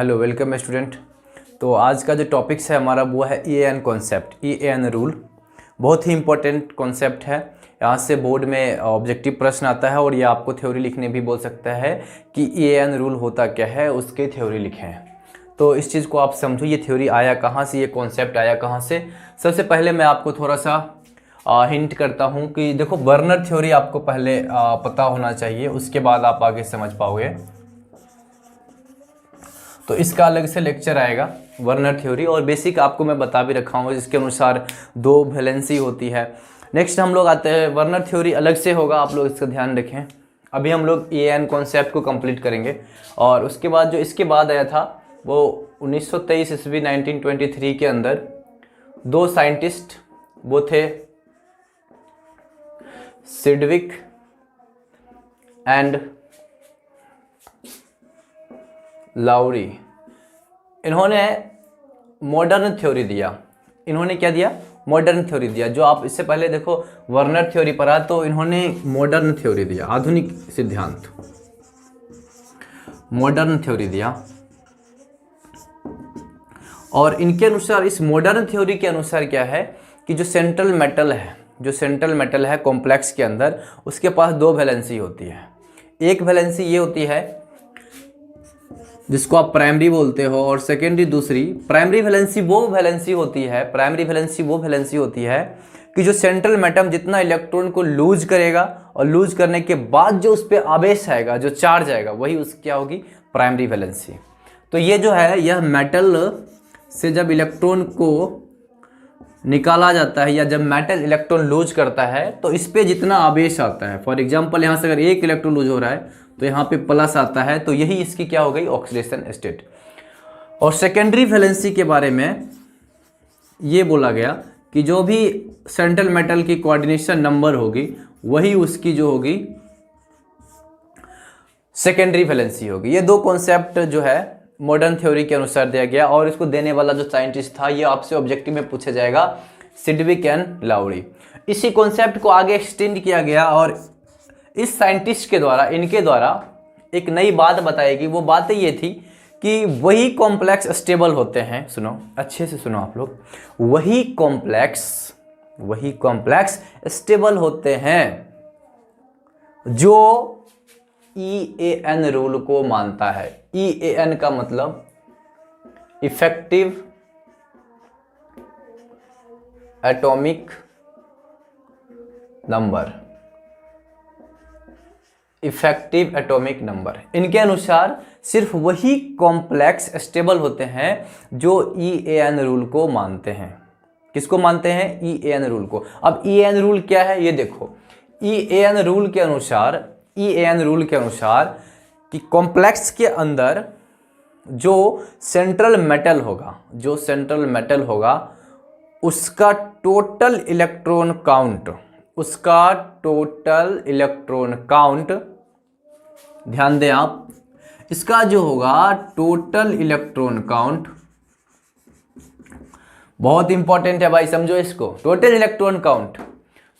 Hello, welcome student. तो आज का जो टॉपिक्स है हमारा वो है EAN कॉन्सेप्ट, EAN रूल। बहुत ही इंपॉर्टेंट कॉन्सेप्ट है। यहाँ से बोर्ड में ऑब्जेक्टिव प्रश्न आता है और ये आपको थ्योरी लिखने भी बोल सकता है कि EAN रूल होता क्या है, उसके थ्योरी लिखें। तो इस चीज़ को आप समझो, ये थ्योरी आया कहाँ से, ये कॉन्सेप्ट आया कहाँ से। सबसे पहले मैं आपको थोड़ा सा हिंट करता हूँ कि देखो, बर्नर थ्योरी आपको पहले पता होना चाहिए, उसके बाद आप आगे समझ पाओगे। तो इसका अलग से लेक्चर आएगा वर्नर थ्योरी, और बेसिक आपको मैं बता भी रखा हूँ, जिसके अनुसार दो वैलेंसी होती है। नेक्स्ट हम लोग आते हैं, वर्नर थ्योरी अलग से होगा, आप लोग इसका ध्यान रखें। अभी हम लोग EAN कॉन्सेप्ट को कंप्लीट करेंगे, और उसके बाद जो इसके बाद आया था वो 1923 ईस्वी 1923 के अंदर दो साइंटिस्ट, वो थे सिडविक एंड लाउरी। इन्होंने मॉडर्न थ्योरी दिया। इन्होंने क्या दिया? मॉडर्न थ्योरी दिया। जो आप इससे पहले देखो वर्नर थ्योरी पढ़ा, तो इन्होंने मॉडर्न थ्योरी दिया, आधुनिक सिद्धांत, मॉडर्न थ्योरी दिया। और इनके अनुसार, इस मॉडर्न थ्योरी के अनुसार क्या है कि जो सेंट्रल मेटल है कॉम्प्लेक्स के अंदर, उसके पास दो वैलेंसी होती है। एक वैलेंसी ये होती है जिसको आप प्राइमरी बोलते हो, और सेकेंडरी दूसरी। प्राइमरी वैलेंसी वो वैलेंसी होती है कि जो सेंट्रल मेटल जितना इलेक्ट्रॉन को लूज करेगा, और लूज करने के बाद जो उस पर आवेश आएगा, जो चार्ज आएगा, वही उसकी क्या होगी? Primary valency. तो ये जो है, यह मेटल से जब इलेक्ट्रॉन को निकाला जाता है, या जब मेटल इलेक्ट्रॉन लूज करता है, तो इस पे जितना आवेश आता है, फॉर एग्जांपल यहाँ से अगर एक इलेक्ट्रॉन लूज हो रहा है तो यहाँ पे प्लस आता है, तो यही इसकी क्या हो गई? Oxidation state. और सेकेंडरी वैलेंसी के बारे में ये बोला गया कि जो भी सेंट्रल मेटल की कोऑर्डिनेशन नंबर होगी, वही उसकी जो होगी सेकेंडरी वैलेंसी होगी। ये दो कॉन्सेप्ट जो है मॉडर्न थ्योरी के अनुसार दिया गया, और इसको देने वाला जो साइंटिस्ट था, ये आपसे ऑब्जेक्टिव में पूछा जाएगा, सिडविक एंड लाउरी। इसी कॉन्सेप्ट को आगे एक्सटेंड किया गया, और इस साइंटिस्ट के द्वारा, इनके द्वारा एक नई बात बताई गई। वो बात ये थी कि वही कॉम्प्लेक्स स्टेबल होते हैं, सुनो अच्छे से सुनो आप लोग, वही कॉम्प्लेक्स स्टेबल होते हैं जो EAN रूल को मानता है। EAN का मतलब effective atomic number, effective atomic number. इनके अनुसार सिर्फ वही कॉम्प्लेक्स स्टेबल होते हैं जो EAN रूल को मानते हैं। किसको मानते हैं? EAN रूल को। अब EAN रूल क्या है ये देखो। EAN रूल के अनुसार कि कॉम्प्लेक्स के अंदर जो सेंट्रल मेटल होगा, उसका टोटल इलेक्ट्रॉन काउंट, ध्यान दें आप, इसका जो होगा टोटल इलेक्ट्रॉन काउंट, बहुत इंपॉर्टेंट है भाई, समझो इसको। टोटल इलेक्ट्रॉन काउंट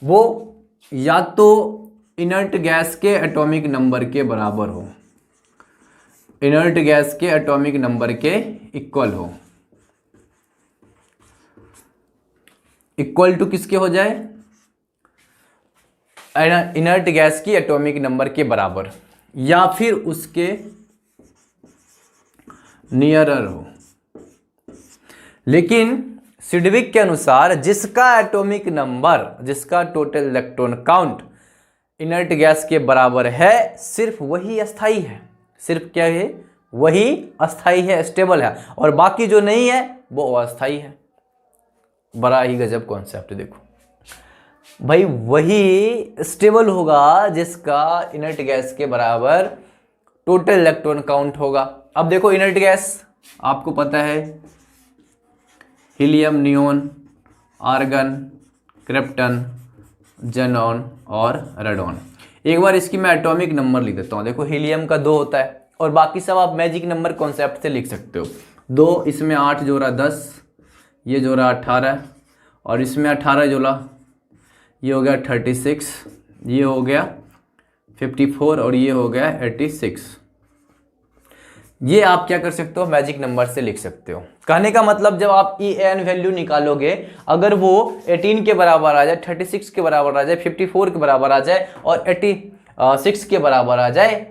वो या तो इनर्ट गैस के एटॉमिक नंबर के बराबर हो, इनर्ट गैस के एटॉमिक नंबर के इक्वल हो। इक्वल टू किसके हो जाए? इनर्ट गैस की एटॉमिक नंबर के बराबर, या फिर उसके नियरर हो। लेकिन सिडविक के अनुसार जिसका एटॉमिक नंबर, जिसका total electron count inert gas के बराबर है, सिर्फ वही अस्थाई है। सिर्फ क्या है? वही अस्थाई है, स्टेबल है, और बाकी जो नहीं है वो अस्थाई है। बड़ा ही गजब कॉन्सेप्ट। देखो भाई, वही स्टेबल होगा जिसका इनर्ट गैस के बराबर टोटल इलेक्ट्रॉन काउंट होगा। अब देखो, इनर्ट गैस आपको पता है, helium, neon, argon, krypton, xenon और रेडॉन। एक बार इसकी मैं एटॉमिक नंबर लिख देता हूँ। देखो, हीलियम का 2 होता है, और बाकी सब आप मैजिक नंबर कॉन्सेप्ट से लिख सकते हो। 2, इसमें 8 जोड़ा 10, ये जोड़ा 18, और इसमें 18 जोड़ा, ये हो गया 36, ये हो गया 54 और ये हो गया 86। ये आप क्या कर सकते हो, मैजिक नंबर से लिख सकते हो। कहने का मतलब जब आप EAN वैल्यू निकालोगे, अगर वो 18 के बराबर आ जाए, 36 के बराबर आ जाए, 54 के बराबर आ जाए और 86 के बराबर आ जाए,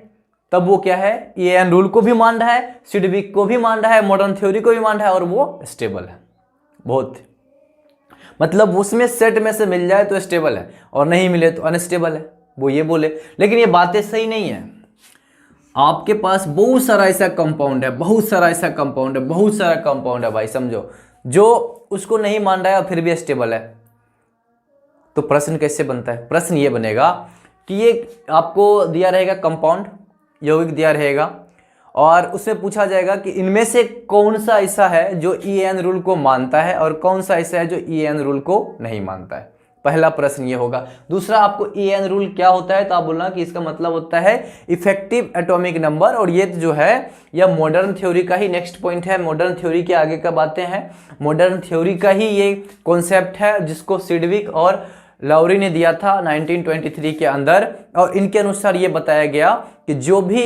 तब वो क्या है, EAN रूल को भी मान रहा है, सिडविक को भी मान रहा है, मॉडर्न थ्योरी को भी मान रहा है, और वो स्टेबल है। बहुत मतलब उसमें सेट में से मिल जाए तो स्टेबल है और नहीं मिले तो अनस्टेबल है, वो ये बोले। लेकिन ये बातें सही नहीं है। आपके पास बहुत सारा ऐसा कंपाउंड है, बहुत सारा ऐसा कंपाउंड है, बहुत सारा कंपाउंड है भाई, समझो, जो उसको नहीं मान रहा है और फिर भी स्टेबल है। तो प्रश्न कैसे बनता है, प्रश्न ये बनेगा कि ये आपको दिया रहेगा कंपाउंड, यौगिक दिया रहेगा, और उसमें पूछा जाएगा कि इनमें से कौन सा ऐसा है जो EAN रूल को मानता है और कौन सा ऐसा है जो EAN रूल को नहीं मानता है। पहला प्रश्न ये होगा। दूसरा, आपको EAN रूल क्या होता है, तो आप बोलना कि इसका मतलब होता है इफेक्टिव एटॉमिक नंबर, और ये जो है यह मॉडर्न थ्योरी का ही नेक्स्ट पॉइंट है। मॉडर्न थ्योरी के आगे का बातें हैं, मॉडर्न थ्योरी का ही ये कॉन्सेप्ट है जिसको सिडविक और लाउरी ने दिया था 1923 के अंदर। और इनके अनुसार ये बताया गया कि जो भी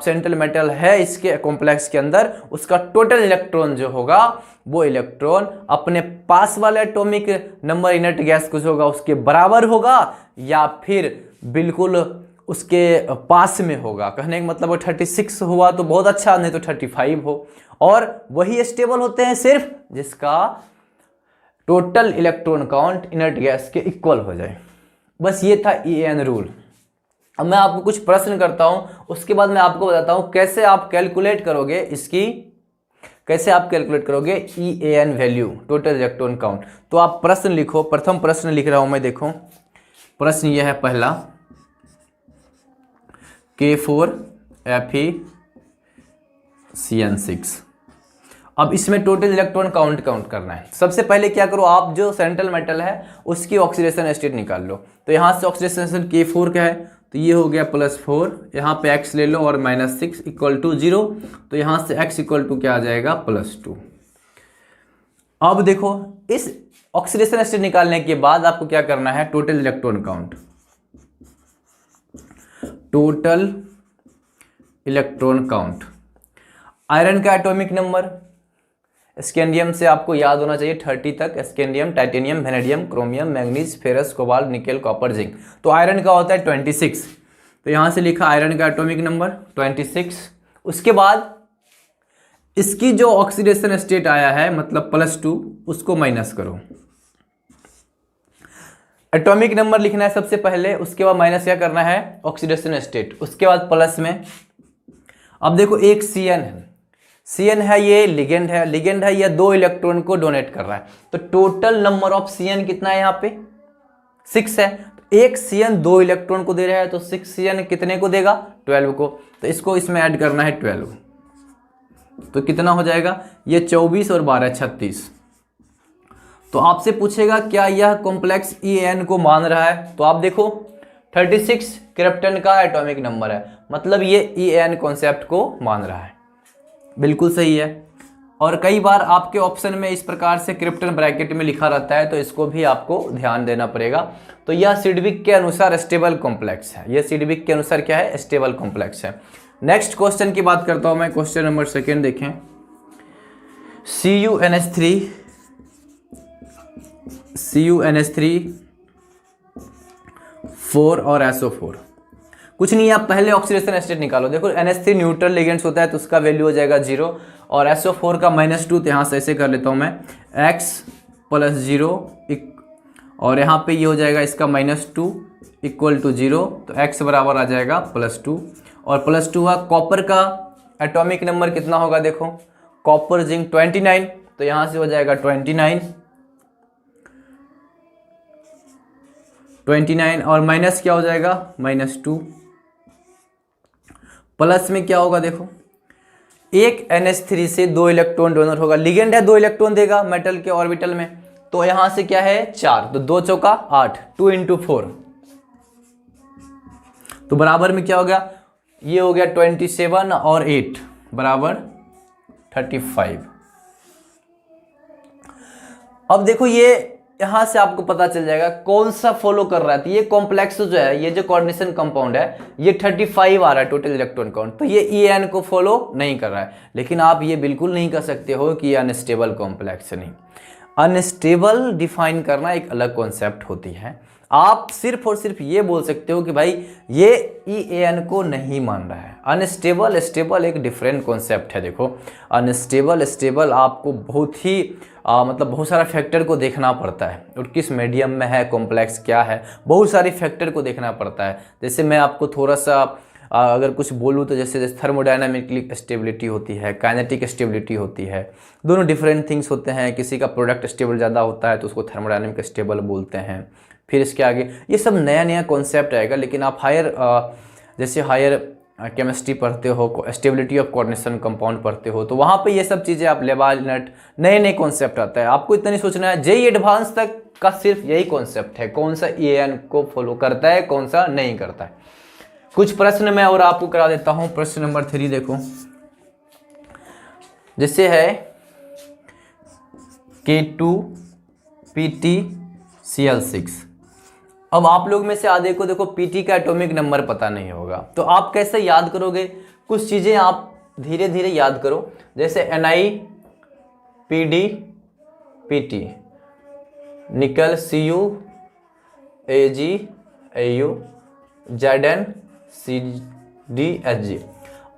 सेंट्रल मेटल है इसके कॉम्प्लेक्स के अंदर, उसका टोटल इलेक्ट्रॉन जो होगा, वो इलेक्ट्रॉन अपने पास वाले एटॉमिक नंबर इनर्ट गैस कुछ होगा उसके बराबर होगा, या फिर बिल्कुल उसके पास में होगा। कहने का मतलब वो 36 हुआ तो बहुत अच्छा, नहीं तो 35 हो। और वही स्टेबल होते हैं सिर्फ जिसका total electron count inert gas के इक्वल हो जाए। बस ये था EAN रूल। अब मैं आपको कुछ प्रश्न करता हूं, उसके बाद मैं आपको बताता हूं कैसे आप कैलकुलेट करोगे इसकी, कैसे आप कैलकुलेट करोगे EAN value, total electron count. तो आप प्रश्न लिखो, प्रथम प्रश्न लिख रहा हूं मैं, देखो प्रश्न ये है पहला, K4Fe(CN6). अब इसमें टोटल इलेक्ट्रॉन काउंट करना है। सबसे पहले क्या करो, आप जो सेंट्रल मेटल है उसकी ऑक्सीडेशन स्टेट निकाल लो। तो यहाँ से ऑक्सीडेशन स्टेट K4 का है, तो ये हो गया +4, यहाँ पे x ले लो और -6 = 0, तो यहाँ से x = क्या आ जाएगा, +2। अब देखो, इस ऑक्सीडेशन स्टेट निकालने के बाद आपको क्या करना है, total electron count, total electron count. Iron का एटॉमिक नंबर, स्कैंडियम से आपको याद होना चाहिए 30 तक, scandium, titanium, vanadium, chromium, manganese, ferrous, cobalt, nickel, copper, zinc. तो आयरन का होता है 26, तो यहां से लिखा आयरन का एटॉमिक नंबर 26। उसके बाद इसकी जो ऑक्सीडेशन स्टेट आया है मतलब +2, उसको माइनस करो। एटॉमिक नंबर लिखना है सबसे पहले, उसके बाद माइनस क्या करना है, ऑक्सीडेशन स्टेट, उसके बाद प्लस में। अब देखो एक CN है, CN है, ये लिगेंड है, लिगेंड है, ये 2 इलेक्ट्रॉन को डोनेट कर रहा है। तो टोटल नंबर ऑफ CN कितना है, यहाँ पे 6 है। तो एक CN 2 इलेक्ट्रॉन को दे रहा है, तो 6 CN कितने को देगा, 12 को। तो इसको इसमें ऐड करना है 12, तो कितना हो जाएगा, ये 24 और 12 36। तो आपसे पूछेगा क्या यह कॉम्प्लेक्स EAN को मान रहा है, तो आप देखो 36 क्रिप्टन का एटॉमिक नंबर है, मतलब ये EAN कॉन्सेप्ट को मान रहा है, बिल्कुल सही है। और कई बार आपके ऑप्शन में इस प्रकार से क्रिप्टन ब्रैकेट में लिखा रहता है, तो इसको भी आपको ध्यान देना पड़ेगा। तो यह सिडविक के अनुसार स्टेबल कॉम्प्लेक्स है, यह सिडविक के अनुसार क्या है, स्टेबल कॉम्प्लेक्स है। नेक्स्ट क्वेश्चन की बात करता हूं मैं, क्वेश्चन नंबर 2 देखें। CuNH3 4 और SO4, कुछ नहीं, आप पहले ऑक्सीडेशन स्टेट निकालो। देखो NH3 न्यूट्रल लिगेंड्स होता है, तो उसका वैल्यू हो जाएगा 0, और SO4 का -2, तो यहाँ से ऐसे कर लेता हूँ मैं, x + 0, और यहाँ पे ये हो जाएगा इसका -2 = 0, तो x बराबर आ जाएगा +2, और +2 हुआ। कॉपर का एटॉमिक नंबर कितना होगा, देखो कॉपर जिंक 29, तो यहाँ से हो जाएगा 29 और माइनस क्या हो जाएगा, -2, प्लस में क्या होगा, देखो एक NH3 से 2 इलेक्ट्रॉन डोनर होगा, लिगेंड है 2 इलेक्ट्रॉन देगा मेटल के ऑर्बिटल में, तो यहां से क्या है 4, तो 2 चौका 8, 2 × 4, तो बराबर में क्या हो गया, ये हो गया 27 और 8 बराबर 35। अब देखो ये यहाँ से आपको पता चल जाएगा कौन सा फॉलो कर रहा है। तो ये कॉम्प्लेक्स जो है, ये जो कोऑर्डिनेशन कंपाउंड है, ये 35 आ रहा है टोटल इलेक्ट्रॉन काउंट, तो ये EN को फॉलो नहीं कर रहा है। लेकिन आप ये बिल्कुल नहीं कर सकते हो कि ये अनस्टेबल कॉम्प्लेक्स नहीं। अनस्टेबल डिफाइन करना एक अलग कॉन्सेप्ट होती है। आप सिर्फ और सिर्फ ये बोल सकते हो कि भाई ये EAN को नहीं मान रहा है। अनस्टेबल स्टेबल एक डिफरेंट कॉन्सेप्ट है। देखो अनस्टेबल स्टेबल आपको बहुत ही मतलब बहुत सारा फैक्टर को देखना पड़ता है, और किस मीडियम में है, कॉम्प्लेक्स क्या है, बहुत सारे फैक्टर को देखना पड़ता है। जैसे मैं आपको थोड़ा सा अगर कुछ बोलूँ तो जैसे थर्मोडायनामिकली स्टेबिलिटी होती है, काइनेटिक स्टेबिलिटी होती है, दोनों डिफरेंट थिंग्स होते हैं। किसी का प्रोडक्ट स्टेबल ज़्यादा होता है तो उसको थर्मोडायनामिक स्टेबल बोलते हैं। फिर इसके आगे ये सब नया नया कॉन्सेप्ट आएगा। लेकिन आप जैसे हायर केमिस्ट्री पढ़ते हो, स्टेबिलिटी ऑफ कोऑर्डिनेशन कंपाउंड पढ़ते हो, तो वहाँ पे ये सब चीज़ें आप लेबालिनट नए नए कॉन्सेप्ट आता है। आपको इतना नहीं सोचना है, JEE एडवांस तक का सिर्फ यही कॉन्सेप्ट है, कौन सा EAN को फॉलो करता है, कौन सा नहीं करता है। कुछ प्रश्न मैं और आपको करा देता हूँ। प्रश्न नंबर 3 देखो, जैसे है K2PtCl6। अब आप लोग में से आधे को देखो Pt का एटॉमिक नंबर पता नहीं होगा, तो आप कैसे याद करोगे? कुछ चीज़ें आप धीरे धीरे याद करो, जैसे NiPdPt, निकल Cu AgAu, ZnCdHg।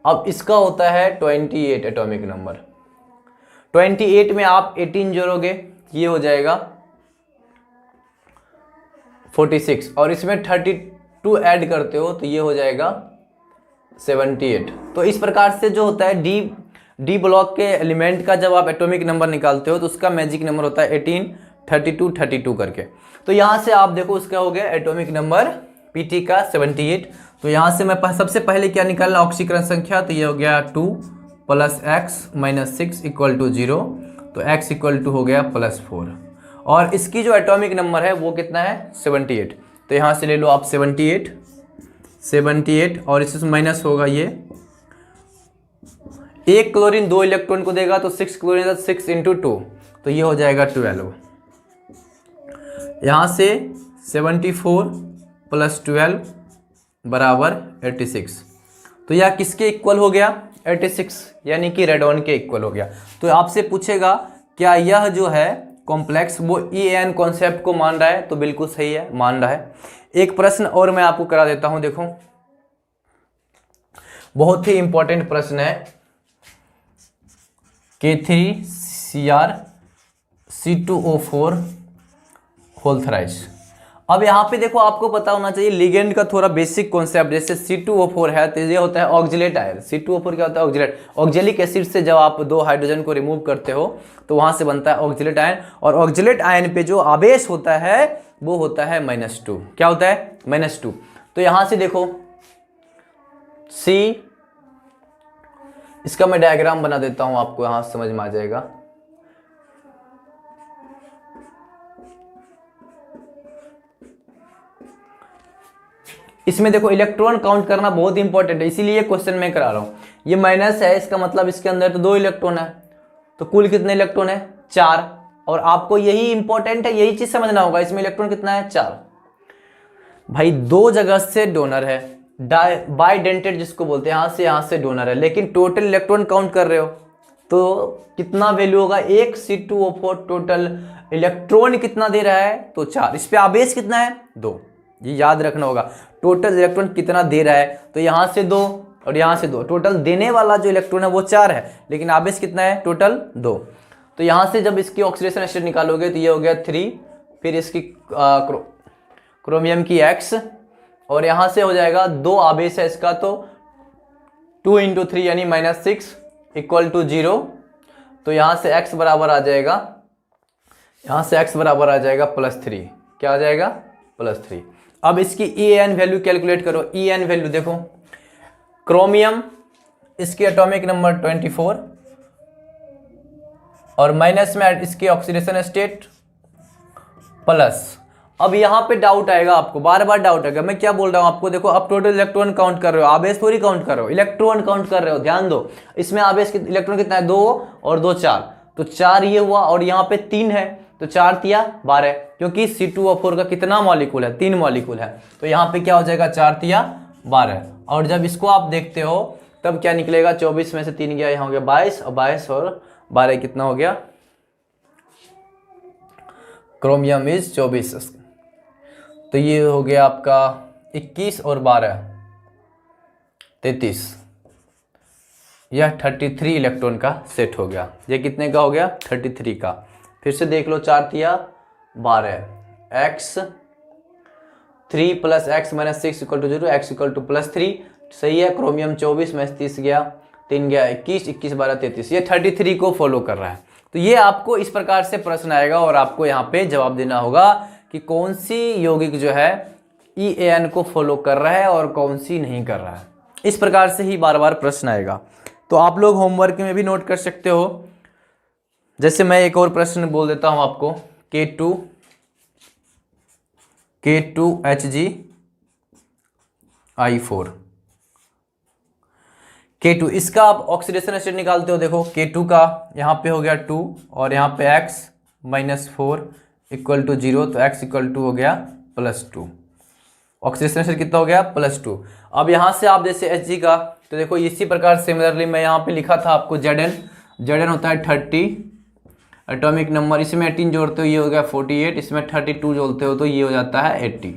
अब इसका होता है 28 एटॉमिक नंबर। 28 में आप 18 जोड़ोगे, ये हो जाएगा 46, और इसमें 32 ऐड करते हो तो ये हो जाएगा 78। तो इस प्रकार से जो होता है डी ब्लॉक के एलिमेंट का जब आप एटॉमिक नंबर निकालते हो तो उसका मैजिक नंबर होता है 18, 32, 32 करके। तो यहाँ से आप देखो उसका हो गया एटॉमिक नंबर Pt का 78। तो यहाँ से मैं सबसे पहले क्या निकालना, ऑक्सीकरण संख्या, तो ये हो गया 2 + x - 6 = 0, तो x = हो गया +4। और इसकी जो एटॉमिक नंबर है वो कितना है, 78। तो यहाँ से ले लो आप 78, और इससे माइनस होगा ये, एक क्लोरीन 2 इलेक्ट्रॉन को देगा, तो 6 क्लोरीन 6 × 2, तो ये हो जाएगा 12। यहाँ से 74 + 12 = 86, तो यह किसके इक्वल हो गया, 86, यानी कि रेडॉन के इक्वल हो गया। तो आपसे पूछेगा क्या यह जो है कॉम्प्लेक्स वो EAN कॉन्सेप्ट को मान रहा है, तो बिल्कुल सही है, मान रहा है। एक प्रश्न और मैं आपको करा देता हूं, देखो बहुत ही इंपॉर्टेंट प्रश्न है, K3Cr(C2O4) होल थ्राइस। अब यहाँ पे देखो आपको पता होना चाहिए लिगेंड का थोड़ा बेसिक कॉन्सेप्ट। जैसे C2O4 है तो ये होता है ऑक्जिलेट आयन। C2O4 क्या होता है, ऑक्जिलेट। ऑक्जेलिक एसिड से जब आप 2 हाइड्रोजन को रिमूव करते हो तो वहां से बनता है ऑक्जिलेट आयन, और ऑक्जिलेट आयन पे जो आवेश होता है वो होता है -2। क्या होता है, -2। तो यहां से देखो C, इसका मैं डायग्राम बना देता हूं, आपको यहां समझ में आ जाएगा। इसमें देखो इलेक्ट्रॉन काउंट करना बहुत इंपॉर्टेंट है, इसीलिए क्वेश्चन में करा रहा हूं। ये माइनस है, इसका मतलब इसके अंदर तो 2 इलेक्ट्रॉन है, तो कुल कितने इलेक्ट्रॉन है, 4। और आपको यही इंपॉर्टेंट है, यही चीज समझना होगा, इसमें इलेक्ट्रॉन कितना है, 4। भाई 2 जगह से डोनर है, बाइडेंटेड जिसको बोलते हैं, यहां से डोनर है, लेकिन टोटल इलेक्ट्रॉन काउंट कर रहे हो तो कितना वैल्यू होगा, एक C2O4 टोटल इलेक्ट्रॉन कितना दे रहा है, तो 4। इस पे आवेश कितना है, 2। ये याद रखना होगा, टोटल इलेक्ट्रॉन कितना दे रहा है, तो यहां से 2 और यहां से 2, टोटल देने वाला जो इलेक्ट्रॉन है वो 4 है, लेकिन आवेश कितना है, टोटल 2। तो यहां से जब इसकी ऑक्सीडेशन स्टेट निकालोगे तो ये हो गया 3, फिर इसकी क्रोमियम की X, और यहां से हो जाएगा 2 आवेश है इसका, तो 2 × 3 यानी -6 = 0। तो यहां से X बराबर आ जाएगा, +3। क्या आ जाएगा, +3। अब इसकी EAN वैल्यू कैलकुलेट करो। EAN वैल्यू देखो, क्रोमियम इसकी एटॉमिक नंबर 24, और माइनस में इसकी ऑक्सीडेशन स्टेट प्लस। अब यहां पे डाउट आएगा आपको, बार बार डाउट आएगा, मैं क्या बोल रहा हूं आपको, देखो अब टोटल इलेक्ट्रॉन काउंट कर रहे हो, आवेश थोड़ी काउंट कर रहे हो, इलेक्ट्रॉन काउंट कर रहे हो। ध्यान दो, इसमें आवेश इलेक्ट्रॉन कितना है, 2 और 2 4, तो 4 ये हुआ, और यहाँ पे 3 है, तो 4 तिया 12, क्योंकि C2O4 का कितना मॉलिक्यूल है, 3 मॉलिक्यूल है, तो यहाँ पे क्या हो जाएगा 4 तिया 12। और जब इसको आप देखते हो तब क्या निकलेगा, 24 में से 3 गया, यहाँ हो गया 22, और 22 और 12 कितना हो गया, क्रोमियम इज 24, तो ये हो गया आपका 21 और 12 33, यह 33 इलेक्ट्रॉन का सेट हो गया। ये कितने का हो गया, 33 का। फिर से देख लो, 4 तिया 12, x 3 plus x minus 6 equal to 0, x equal to +3, सही है। क्रोमियम 24 में 30 गया, 3 गया 21, 21 12 33, ये 33 को फॉलो कर रहा है। तो ये आपको इस प्रकार से प्रश्न आएगा और आपको यहाँ पे जवाब देना होगा कि कौन सी यौगिक जो है EAN को फॉलो कर रहा है और कौन सी नहीं कर रहा है। इस प्रकार से ही बार बार प्रश्न आएगा। तो आप लोग होमवर्क में भी नोट कर सकते हो। जैसे मैं एक और प्रश्न बोल देता हूं आपको, K2HgI4, K2, इसका आप ऑक्सीडेशन स्टेट निकालते हो। देखो K2 का यहाँ पे हो गया 2 और यहाँ पे x -4 इक्वल टू 0, तो x इक्वल टू हो गया +2। ऑक्सीडेशन स्टेट कितना हो गया, +2। अब यहाँ से आप जैसे Hg का, तो देखो इसी प्रकार सिमिलरली मैं यहाँ पे लिखा था आपको Zn होता है 30 एटॉमिक नंबर, इसमें 18 जोड़ते हो ये हो गया 48, इसमें 32 जोड़ते हो तो ये हो जाता है 80।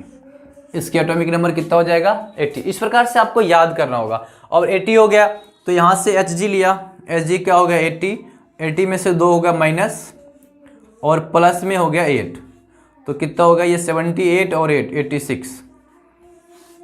इसके एटॉमिक नंबर कितना हो जाएगा, 80। इस प्रकार से आपको याद करना होगा। और 80 हो गया तो यहाँ से Hg लिया, Hg क्या हो गया 80, 80 में से 2 हो गया माइनस और प्लस में हो गया 8, तो कितना होगा ये 78 और 8 86।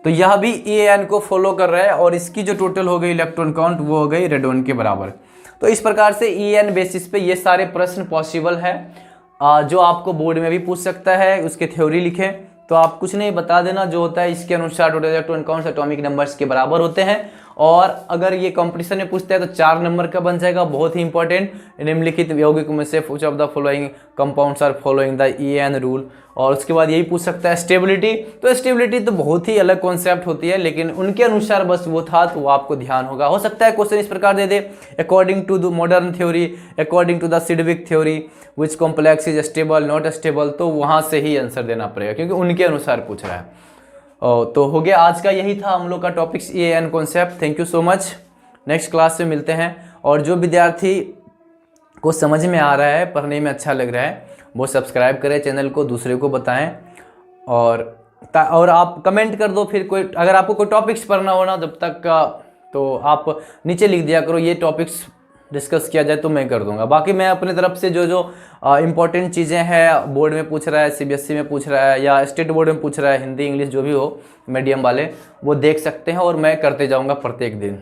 तो यह भी EAN को फॉलो कर रहा है और इसकी जो टोटल हो गई इलेक्ट्रॉन काउंट वो हो गई रेडॉन के बराबर। तो इस प्रकार से EAN बेसिस पे ये सारे प्रश्न पॉसिबल है, जो आपको बोर्ड में भी पूछ सकता है। उसके थ्योरी लिखें तो आप कुछ नहीं बता देना जो होता है इसके अनुसार total electron count atomic numbers के बराबर होते हैं। और अगर ये कंपटीशन में पूछता है तो 4 नंबर का बन जाएगा, बहुत ही इंपॉर्टेंट। निम्नलिखित यौगिकों में से which of the following compounds are following the EAN rule. और उसके बाद यही पूछ सकता है स्टेबिलिटी। तो स्टेबिलिटी तो बहुत ही अलग कॉन्सेप्ट होती है, लेकिन उनके अनुसार बस वो था तो वो आपको ध्यान होगा। हो सकता है क्वेश्चन इस प्रकार दे दे, according to the modern theory, according to the Sidgwick theory which complex is stable not stable, तो वहाँ से ही आंसर देना पड़ेगा क्योंकि उनके अनुसार पूछ रहा है। तो हो गया, आज का यही था हम लोग का topics EAN concept. Thank you so much, next class में मिलते हैं। और जो विद्यार्थी को समझ में आ रहा है, पढ़ने में अच्छा लग रहा है, वो सब्सक्राइब करें चैनल को, दूसरे को बताएं। और आप कमेंट कर दो फिर कोई, अगर आपको कोई टॉपिक्स पढ़ना हो ना जब तक का, तो आप नीचे लिख दिया करो ये टॉपिक्स डिस्कस किया जाए तो मैं कर दूंगा। बाकी मैं अपनी तरफ से जो जो इम्पोर्टेंट चीज़ें हैं, बोर्ड में पूछ रहा है, CBSE में पूछ रहा है या स्टेट बोर्ड में पूछ रहा है, हिंदी इंग्लिश जो भी हो मीडियम वाले, वो देख सकते हैं और मैं करते जाऊँगा प्रत्येक दिन।